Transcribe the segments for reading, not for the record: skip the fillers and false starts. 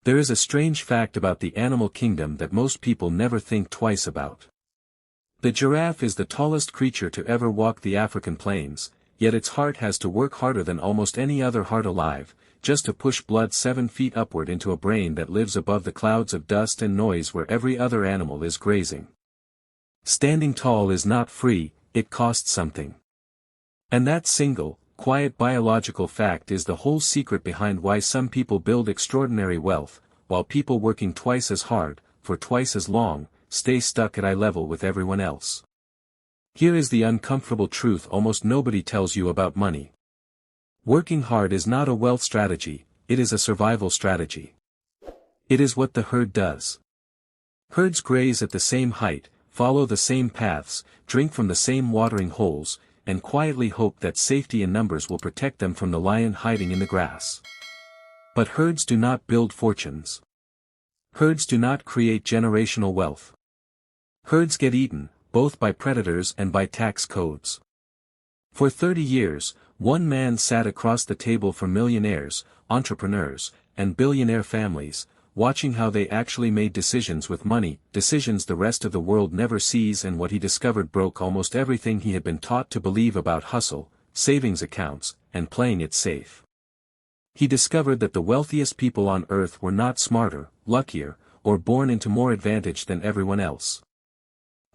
There is a strange fact about the animal kingdom that most people never think twice about. The giraffe is the tallest creature to ever walk the African plains, yet its heart has to work harder than almost any other heart alive, just to push blood 7 feet upward into a brain that lives above the clouds of dust and noise where every other animal is grazing. Standing tall is not free, it costs something. And that single, quiet biological fact is the whole secret behind why some people build extraordinary wealth, while people working twice as hard, for twice as long, stay stuck at eye level with everyone else. Here is the uncomfortable truth almost nobody tells you about money. Working hard is not a wealth strategy, it is a survival strategy. It is what the herd does. Herds graze at the same height, follow the same paths, drink from the same watering holes, and quietly hope that safety in numbers will protect them from the lion hiding in the grass. But herds do not build fortunes. Herds do not create generational wealth. Herds get eaten, both by predators and by tax codes. For 30 years, one man sat across the table from millionaires, entrepreneurs, and billionaire families, watching how they actually made decisions with money, decisions the rest of the world never sees, and what he discovered broke almost everything he had been taught to believe about hustle, savings accounts, and playing it safe. He discovered that the wealthiest people on earth were not smarter, luckier, or born into more advantage than everyone else.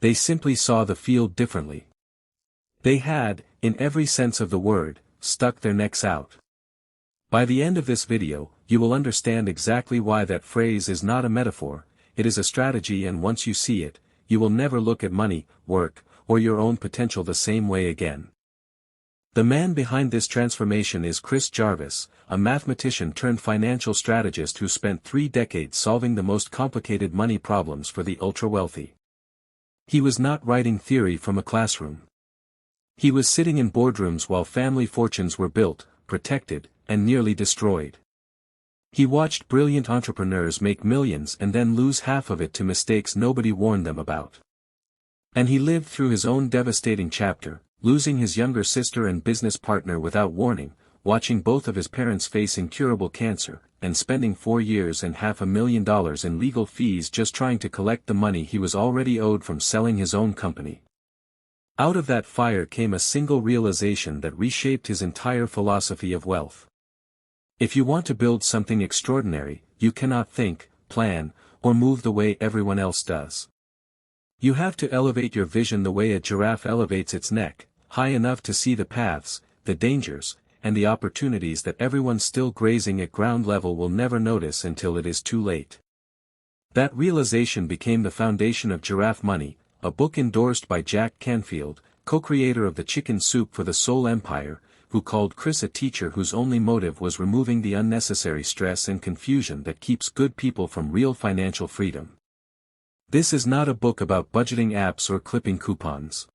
They simply saw the field differently. They had, in every sense of the word, stuck their necks out. By the end of this video, you will understand exactly why that phrase is not a metaphor, it is a strategy, and once you see it, you will never look at money, work, or your own potential the same way again. The man behind this transformation is Chris Jarvis, a mathematician turned financial strategist who spent 3 decades solving the most complicated money problems for the ultra-wealthy. He was not writing theory from a classroom. He was sitting in boardrooms while family fortunes were built, protected, and nearly destroyed. He watched brilliant entrepreneurs make millions and then lose half of it to mistakes nobody warned them about. And he lived through his own devastating chapter, losing his younger sister and business partner without warning, watching both of his parents face incurable cancer, and spending 4 years and $500,000 in legal fees just trying to collect the money he was already owed from selling his own company. Out of that fire came a single realization that reshaped his entire philosophy of wealth. If you want to build something extraordinary, you cannot think, plan, or move the way everyone else does. You have to elevate your vision the way a giraffe elevates its neck, high enough to see the paths, the dangers, and the opportunities that everyone still grazing at ground level will never notice until it is too late. That realization became the foundation of Giraffe Money, a book endorsed by Jack Canfield, co-creator of the Chicken Soup for the Soul Empire, who called Chris a teacher whose only motive was removing the unnecessary stress and confusion that keeps good people from real financial freedom. This is not a book about budgeting apps or clipping coupons.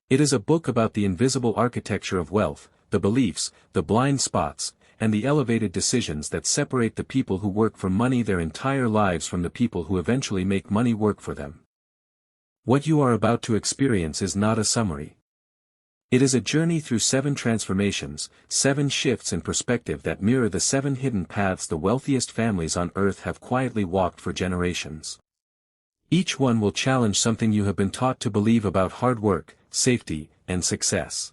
It is a book about the invisible architecture of wealth, the beliefs, the blind spots, and the elevated decisions that separate the people who work for money their entire lives from the people who eventually make money work for them. What you are about to experience is not a summary. It is a journey through 7 transformations, 7 shifts in perspective that mirror the 7 hidden paths the wealthiest families on earth have quietly walked for generations. Each one will challenge something you have been taught to believe about hard work, safety, and success.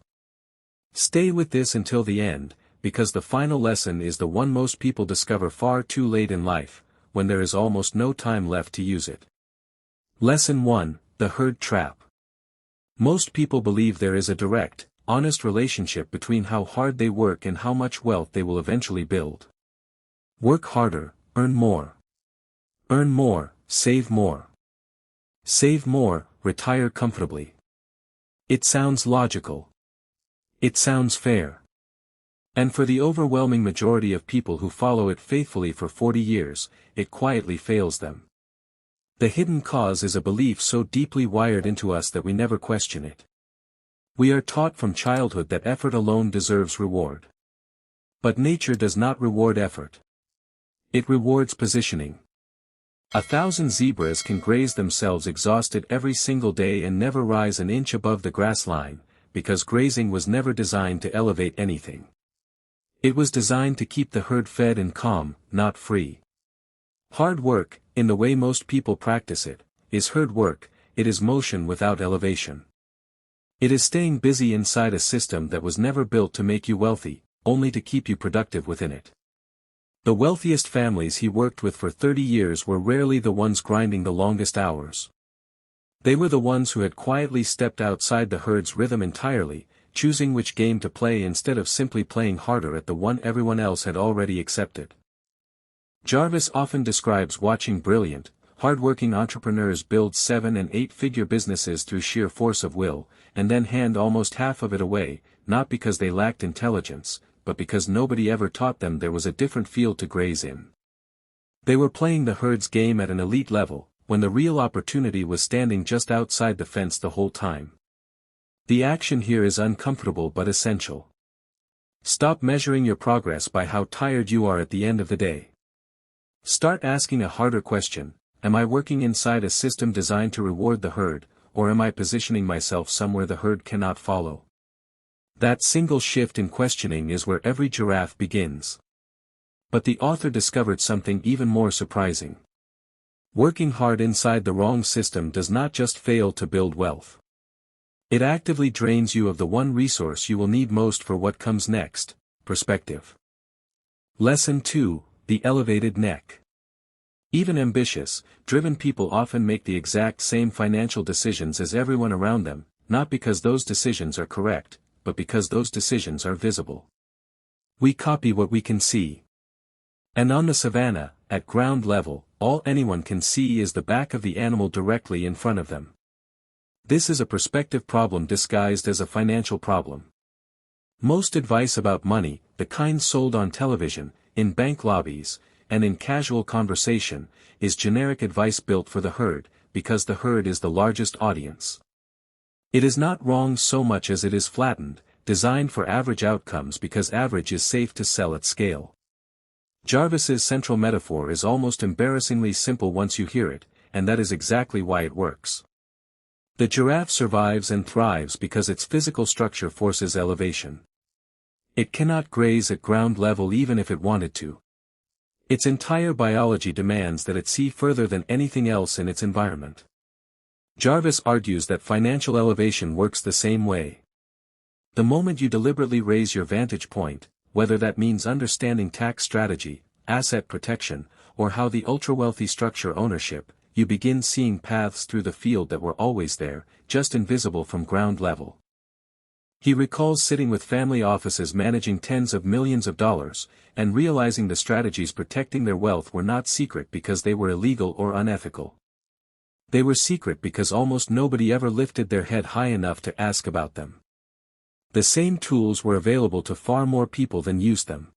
Stay with this until the end, because the final lesson is the one most people discover far too late in life, when there is almost no time left to use it. Lesson 1: The Herd Trap. Most people believe there is a direct, honest relationship between how hard they work and how much wealth they will eventually build. Work harder, earn more. Earn more, save more. Save more, retire comfortably. It sounds logical. It sounds fair. And for the overwhelming majority of people who follow it faithfully for 40 years, it quietly fails them. The hidden cause is a belief so deeply wired into us that we never question it. We are taught from childhood that effort alone deserves reward. But nature does not reward effort. It rewards positioning. 1,000 zebras can graze themselves exhausted every single day and never rise an inch above the grass line, because grazing was never designed to elevate anything. It was designed to keep the herd fed and calm, not free. Hard work, in the way most people practice it, is hard work. It is motion without elevation. It is staying busy inside a system that was never built to make you wealthy, only to keep you productive within it. The wealthiest families he worked with for 30 years were rarely the ones grinding the longest hours. They were the ones who had quietly stepped outside the herd's rhythm entirely, choosing which game to play instead of simply playing harder at the one everyone else had already accepted. Jarvis often describes watching brilliant, hardworking entrepreneurs build 7- and 8-figure businesses through sheer force of will, and then hand almost half of it away, not because they lacked intelligence, but because nobody ever taught them there was a different field to graze in. They were playing the herd's game at an elite level, when the real opportunity was standing just outside the fence the whole time. The action here is uncomfortable but essential. Stop measuring your progress by how tired you are at the end of the day. Start asking a harder question: am I working inside a system designed to reward the herd, or am I positioning myself somewhere the herd cannot follow? That single shift in questioning is where every giraffe begins. But the author discovered something even more surprising. Working hard inside the wrong system does not just fail to build wealth. It actively drains you of the one resource you will need most for what comes next: perspective. Lesson 2: The elevated neck. Even ambitious, driven people often make the exact same financial decisions as everyone around them, not because those decisions are correct, but because those decisions are visible. We copy what we can see. And on the savannah, at ground level, all anyone can see is the back of the animal directly in front of them. This is a perspective problem disguised as a financial problem. Most advice about money, the kind sold on television, in bank lobbies, and in casual conversation, is generic advice built for the herd, because the herd is the largest audience. It is not wrong so much as it is flattened, designed for average outcomes because average is safe to sell at scale. Jarvis's central metaphor is almost embarrassingly simple once you hear it, and that is exactly why it works. The giraffe survives and thrives because its physical structure forces elevation. It cannot graze at ground level even if it wanted to. Its entire biology demands that it see further than anything else in its environment. Jarvis argues that financial elevation works the same way. The moment you deliberately raise your vantage point, whether that means understanding tax strategy, asset protection, or how the ultra-wealthy structure ownership, you begin seeing paths through the field that were always there, just invisible from ground level. He recalls sitting with family offices managing tens of millions of dollars, and realizing the strategies protecting their wealth were not secret because they were illegal or unethical. They were secret because almost nobody ever lifted their head high enough to ask about them. The same tools were available to far more people than used them.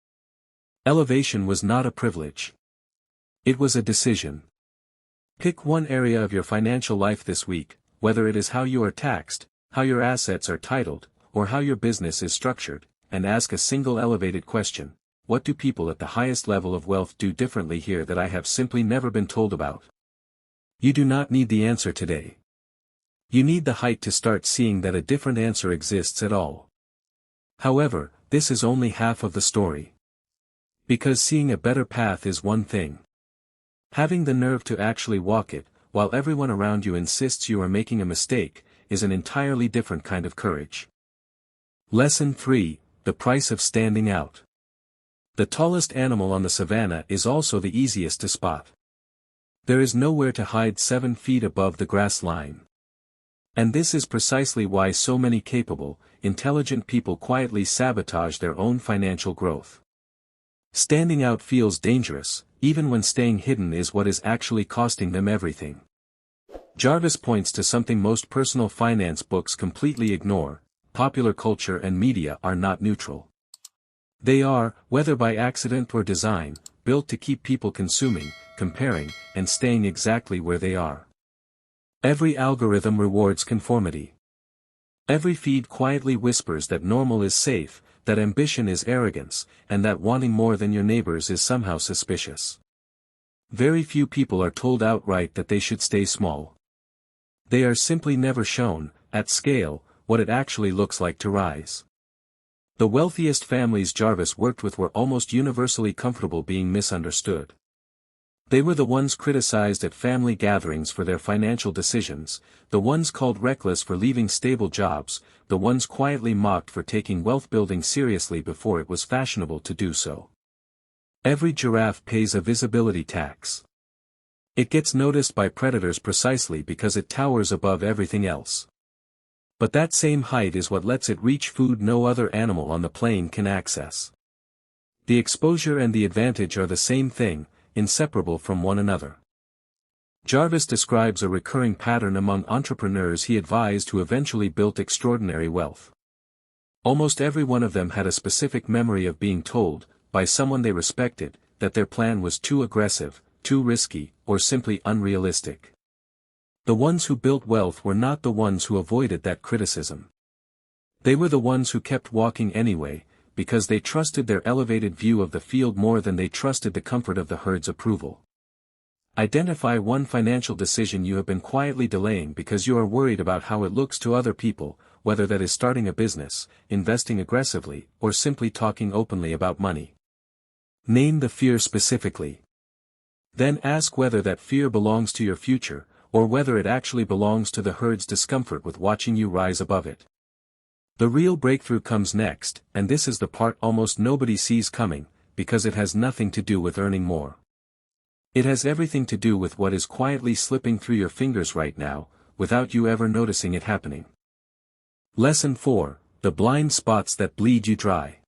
Elevation was not a privilege. It was a decision. Pick one area of your financial life this week, whether it is how you are taxed, how your assets are titled, or how your business is structured, and ask a single elevated question: what do people at the highest level of wealth do differently here that I have simply never been told about? You do not need the answer today. You need the height to start seeing that a different answer exists at all. However, this is only half of the story. Because seeing a better path is one thing. Having the nerve to actually walk it, while everyone around you insists you are making a mistake, is an entirely different kind of courage. Lesson 3: The price of standing out. The tallest animal on the savannah is also the easiest to spot. There is nowhere to hide 7 feet above the grass line. And this is precisely why so many capable, intelligent people quietly sabotage their own financial growth. Standing out feels dangerous, even when staying hidden is what is actually costing them everything. Jarvis points to something most personal finance books completely ignore: popular culture and media are not neutral. They are, whether by accident or design, built to keep people consuming, comparing, and staying exactly where they are. Every algorithm rewards conformity. Every feed quietly whispers that normal is safe, that ambition is arrogance, and that wanting more than your neighbors is somehow suspicious. Very few people are told outright that they should stay small. They are simply never shown, at scale, what it actually looks like to rise. The wealthiest families Jarvis worked with were almost universally comfortable being misunderstood. They were the ones criticized at family gatherings for their financial decisions, the ones called reckless for leaving stable jobs, the ones quietly mocked for taking wealth building seriously before it was fashionable to do so. Every giraffe pays a visibility tax. It gets noticed by predators precisely because it towers above everything else. But that same height is what lets it reach food no other animal on the plain can access. The exposure and the advantage are the same thing, inseparable from one another. Jarvis describes a recurring pattern among entrepreneurs he advised who eventually built extraordinary wealth. Almost every one of them had a specific memory of being told, by someone they respected, that their plan was too aggressive, too risky, or simply unrealistic. The ones who built wealth were not the ones who avoided that criticism. They were the ones who kept walking anyway, because they trusted their elevated view of the field more than they trusted the comfort of the herd's approval. Identify one financial decision you have been quietly delaying because you are worried about how it looks to other people, whether that is starting a business, investing aggressively, or simply talking openly about money. Name the fear specifically. Then ask whether that fear belongs to your future, or whether it actually belongs to the herd's discomfort with watching you rise above it. The real breakthrough comes next, and this is the part almost nobody sees coming, because it has nothing to do with earning more. It has everything to do with what is quietly slipping through your fingers right now, without you ever noticing it happening. Lesson 4, the blind spots that bleed you dry.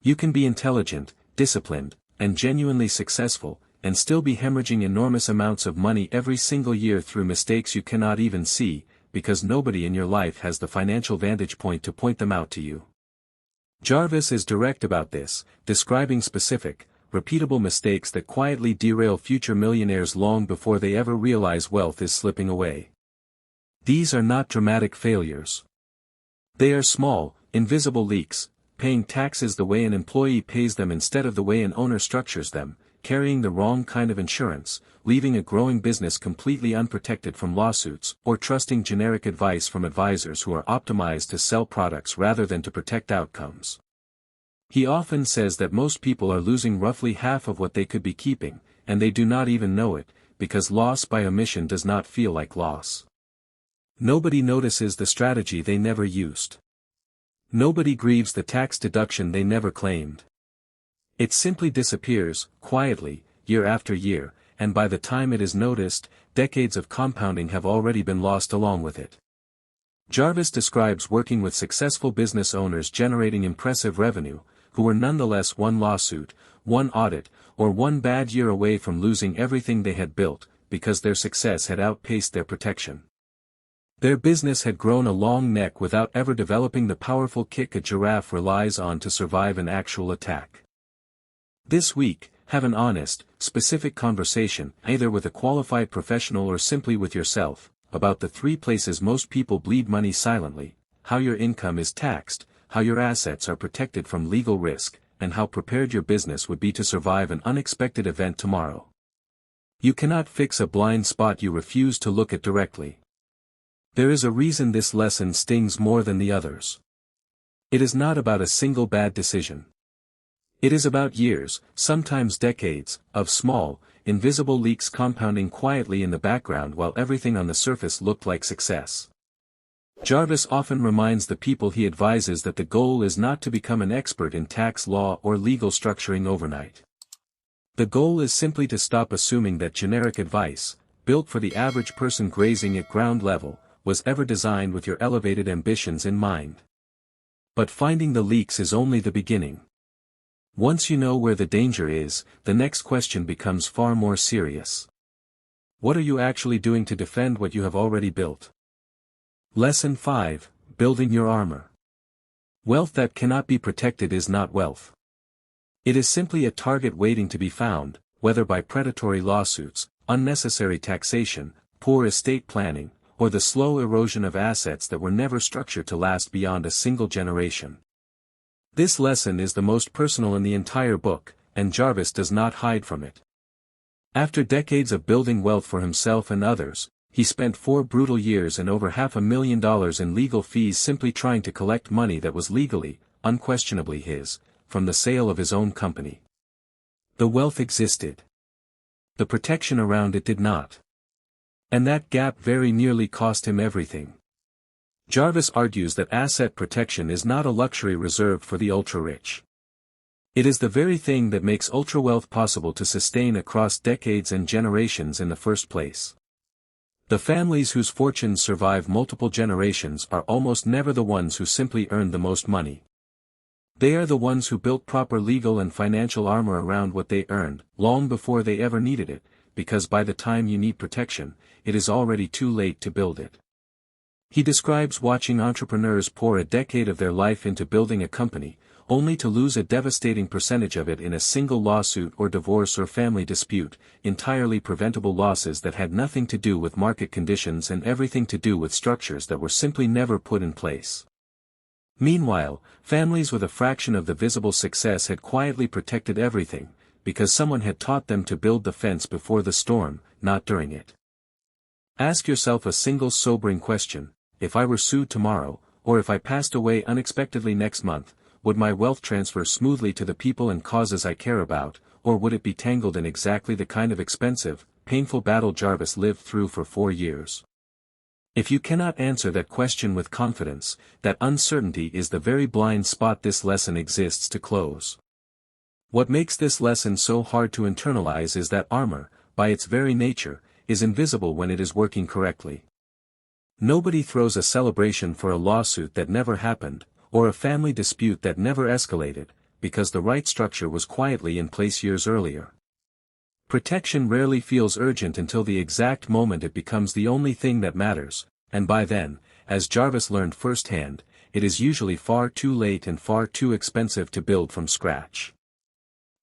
You can be intelligent, disciplined, and genuinely successful, and still be hemorrhaging enormous amounts of money every single year through mistakes you cannot even see, because nobody in your life has the financial vantage point to point them out to you. Jarvis is direct about this, describing specific, repeatable mistakes that quietly derail future millionaires long before they ever realize wealth is slipping away. These are not dramatic failures. They are small, invisible leaks, paying taxes the way an employee pays them instead of the way an owner structures them, carrying the wrong kind of insurance, leaving a growing business completely unprotected from lawsuits, or trusting generic advice from advisors who are optimized to sell products rather than to protect outcomes. He often says that most people are losing roughly half of what they could be keeping, and they do not even know it, because loss by omission does not feel like loss. Nobody notices the strategy they never used. Nobody grieves the tax deduction they never claimed. It simply disappears, quietly, year after year, and by the time it is noticed, decades of compounding have already been lost along with it. Jarvis describes working with successful business owners generating impressive revenue, who were nonetheless one lawsuit, one audit, or one bad year away from losing everything they had built, because their success had outpaced their protection. Their business had grown a long neck without ever developing the powerful kick a giraffe relies on to survive an actual attack. This week, have an honest, specific conversation, either with a qualified professional or simply with yourself, about the 3 places most people bleed money silently: how your income is taxed, how your assets are protected from legal risk, and how prepared your business would be to survive an unexpected event tomorrow. You cannot fix a blind spot you refuse to look at directly. There is a reason this lesson stings more than the others. It is not about a single bad decision. It is about years, sometimes decades, of small, invisible leaks compounding quietly in the background while everything on the surface looked like success. Jarvis often reminds the people he advises that the goal is not to become an expert in tax law or legal structuring overnight. The goal is simply to stop assuming that generic advice, built for the average person grazing at ground level, was ever designed with your elevated ambitions in mind. But finding the leaks is only the beginning. Once you know where the danger is, the next question becomes far more serious. What are you actually doing to defend what you have already built? Lesson 5, Building Your Armor. Wealth that cannot be protected is not wealth. It is simply a target waiting to be found, whether by predatory lawsuits, unnecessary taxation, poor estate planning, or the slow erosion of assets that were never structured to last beyond a single generation. This lesson is the most personal in the entire book, and Jarvis does not hide from it. After decades of building wealth for himself and others, he spent 4 brutal years and over $500,000 in legal fees simply trying to collect money that was legally, unquestionably his, from the sale of his own company. The wealth existed. the protection around it did not. And that gap very nearly cost him everything. Jarvis argues that asset protection is not a luxury reserved for the ultra-rich. It is the very thing that makes ultra-wealth possible to sustain across decades and generations in the first place. The families whose fortunes survive multiple generations are almost never the ones who simply earned the most money. They are the ones who built proper legal and financial armor around what they earned, long before they ever needed it, because by the time you need protection, it is already too late to build it. He describes watching entrepreneurs pour a decade of their life into building a company, only to lose a devastating percentage of it in a single lawsuit or divorce or family dispute, entirely preventable losses that had nothing to do with market conditions and everything to do with structures that were simply never put in place. Meanwhile, families with a fraction of the visible success had quietly protected everything, because someone had taught them to build the fence before the storm, not during it. Ask yourself a single sobering question: if I were sued tomorrow, or if I passed away unexpectedly next month, would my wealth transfer smoothly to the people and causes I care about, or would it be tangled in exactly the kind of expensive, painful battle Jarvis lived through for 4 years? If you cannot answer that question with confidence, that uncertainty is the very blind spot this lesson exists to close. What makes this lesson so hard to internalize is that armor, by its very nature, is invisible when it is working correctly. Nobody throws a celebration for a lawsuit that never happened, or a family dispute that never escalated, because the right structure was quietly in place years earlier. Protection rarely feels urgent until the exact moment it becomes the only thing that matters, and by then, as Jarvis learned firsthand, it is usually far too late and far too expensive to build from scratch.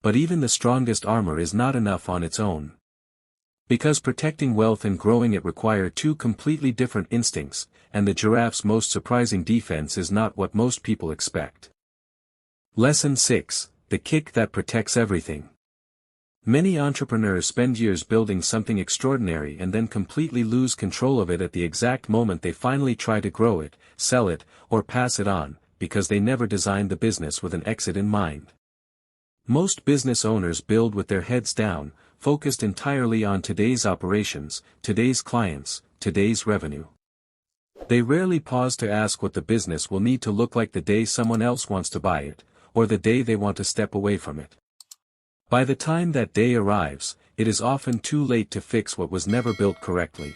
But even the strongest armor is not enough on its own. Because protecting wealth and growing it require two completely different instincts, and the giraffe's most surprising defense is not what most people expect. Lesson 6: The kick that protects everything. Many entrepreneurs spend years building something extraordinary and then completely lose control of it at the exact moment they finally try to grow it, sell it, or pass it on, because they never designed the business with an exit in mind. Most business owners build with their heads down, focused entirely on today's operations, today's clients, today's revenue. They rarely pause to ask what the business will need to look like the day someone else wants to buy it, or the day they want to step away from it. By the time that day arrives, it is often too late to fix what was never built correctly.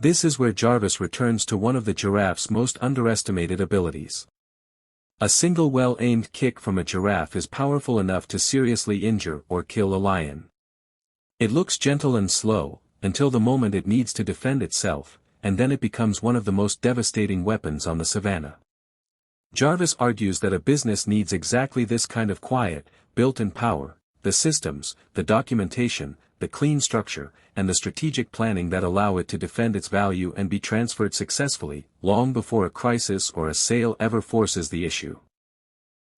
This is where Jarvis returns to one of the giraffe's most underestimated abilities. A single well-aimed kick from a giraffe is powerful enough to seriously injure or kill a lion. It looks gentle and slow, until the moment it needs to defend itself, and then it becomes one of the most devastating weapons on the savannah. Jarvis argues that a business needs exactly this kind of quiet, built-in power: the systems, the documentation, the clean structure, and the strategic planning that allow it to defend its value and be transferred successfully, long before a crisis or a sale ever forces the issue.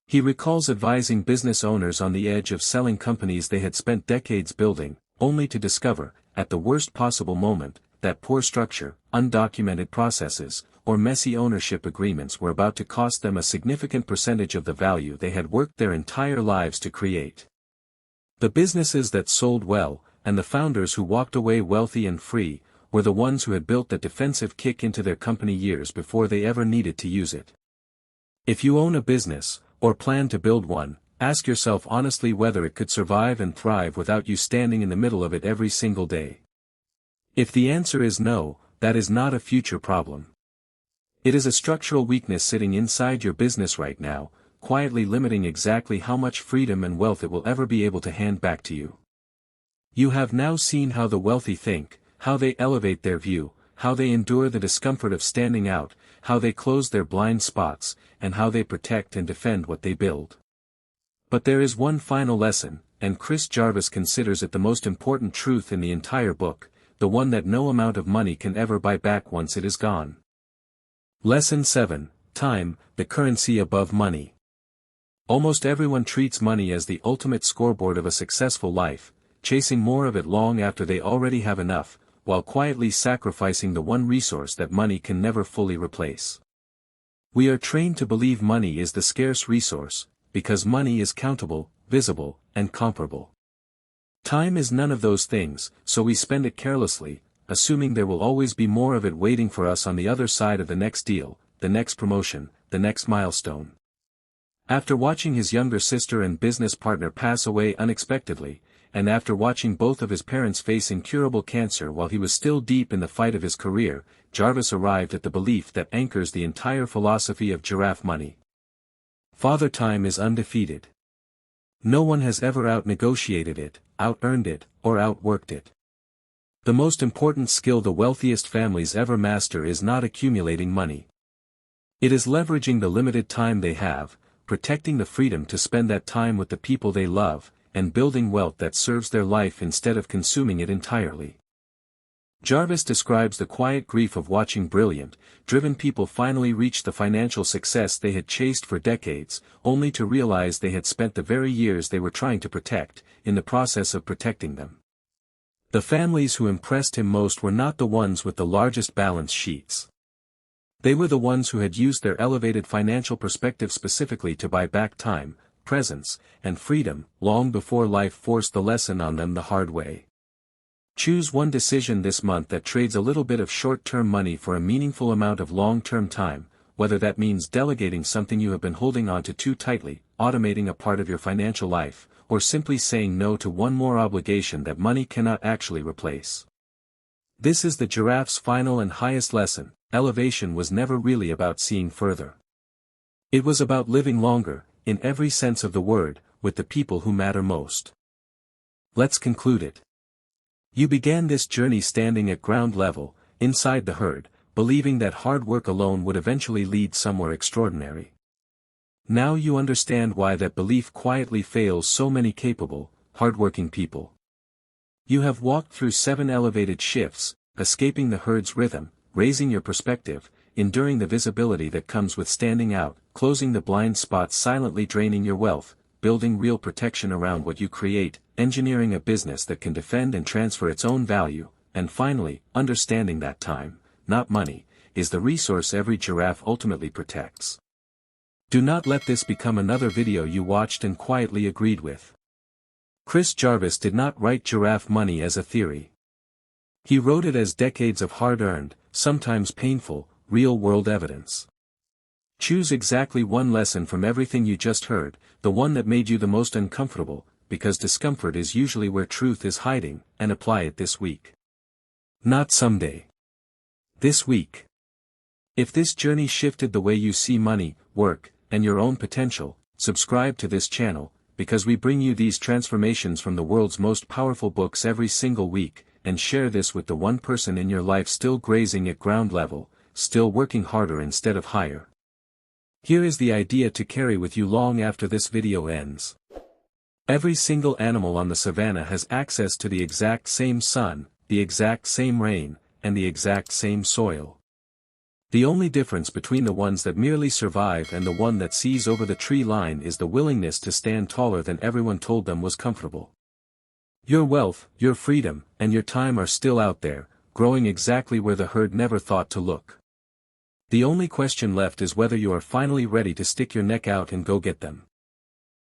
He recalls advising business owners on the edge of selling companies they had spent decades building, only to discover, at the worst possible moment, that poor structure, undocumented processes, or messy ownership agreements were about to cost them a significant percentage of the value they had worked their entire lives to create. The businesses that sold well, and the founders who walked away wealthy and free, were the ones who had built the defensive kick into their company years before they ever needed to use it. If you own a business, or plan to build one, ask yourself honestly whether it could survive and thrive without you standing in the middle of it every single day. If the answer is no, that is not a future problem. It is a structural weakness sitting inside your business right now, quietly limiting exactly how much freedom and wealth it will ever be able to hand back to you. You have now seen how the wealthy think, how they elevate their view, how they endure the discomfort of standing out, how they close their blind spots, and how they protect and defend what they build. But there is one final lesson, and Chris Jarvis considers it the most important truth in the entire book, the one that no amount of money can ever buy back once it is gone. Lesson 7: Time, the currency above money. Almost everyone treats money as the ultimate scoreboard of a successful life, chasing more of it long after they already have enough, while quietly sacrificing the one resource that money can never fully replace. We are trained to believe money is the scarce resource, because money is countable, visible, and comparable. Time is none of those things, so we spend it carelessly, assuming there will always be more of it waiting for us on the other side of the next deal, the next promotion, the next milestone. After watching his younger sister and business partner pass away unexpectedly, and after watching both of his parents face incurable cancer while he was still deep in the fight of his career, Jarvis arrived at the belief that anchors the entire philosophy of Giraffe Money. Father Time is undefeated. No one has ever out-negotiated it, out-earned it, or outworked it. The most important skill the wealthiest families ever master is not accumulating money. It is leveraging the limited time they have, protecting the freedom to spend that time with the people they love, and building wealth that serves their life instead of consuming it entirely. Jarvis describes the quiet grief of watching brilliant, driven people finally reach the financial success they had chased for decades, only to realize they had spent the very years they were trying to protect, in the process of protecting them. The families who impressed him most were not the ones with the largest balance sheets. They were the ones who had used their elevated financial perspective specifically to buy back time, presence, and freedom, long before life forced the lesson on them the hard way. Choose one decision this month that trades a little bit of short-term money for a meaningful amount of long-term time, whether that means delegating something you have been holding onto too tightly, automating a part of your financial life, or simply saying no to one more obligation that money cannot actually replace. This is the giraffe's final and highest lesson: elevation was never really about seeing further. It was about living longer, in every sense of the word, with the people who matter most. Let's conclude it. You began this journey standing at ground level, inside the herd, believing that hard work alone would eventually lead somewhere extraordinary. Now you understand why that belief quietly fails so many capable, hardworking people. You have walked through 7 elevated shifts, escaping the herd's rhythm, raising your perspective, enduring the visibility that comes with standing out, closing the blind spots silently draining your wealth, building real protection around what you create, engineering a business that can defend and transfer its own value, and finally, understanding that time, not money, is the resource every giraffe ultimately protects. Do not let this become another video you watched and quietly agreed with. Chris Jarvis did not write Giraffe Money as a theory. He wrote it as decades of hard-earned, sometimes painful, real-world evidence. Choose exactly one lesson from everything you just heard, the one that made you the most uncomfortable, because discomfort is usually where truth is hiding, and apply it this week. Not someday. This week. If this journey shifted the way you see money, work, and your own potential, subscribe to this channel, because we bring you these transformations from the world's most powerful books every single week, and share this with the one person in your life still grazing at ground level, still working harder instead of higher. Here is the idea to carry with you long after this video ends. Every single animal on the savannah has access to the exact same sun, the exact same rain, and the exact same soil. The only difference between the ones that merely survive and the one that sees over the tree line is the willingness to stand taller than everyone told them was comfortable. Your wealth, your freedom, and your time are still out there, growing exactly where the herd never thought to look. The only question left is whether you are finally ready to stick your neck out and go get them.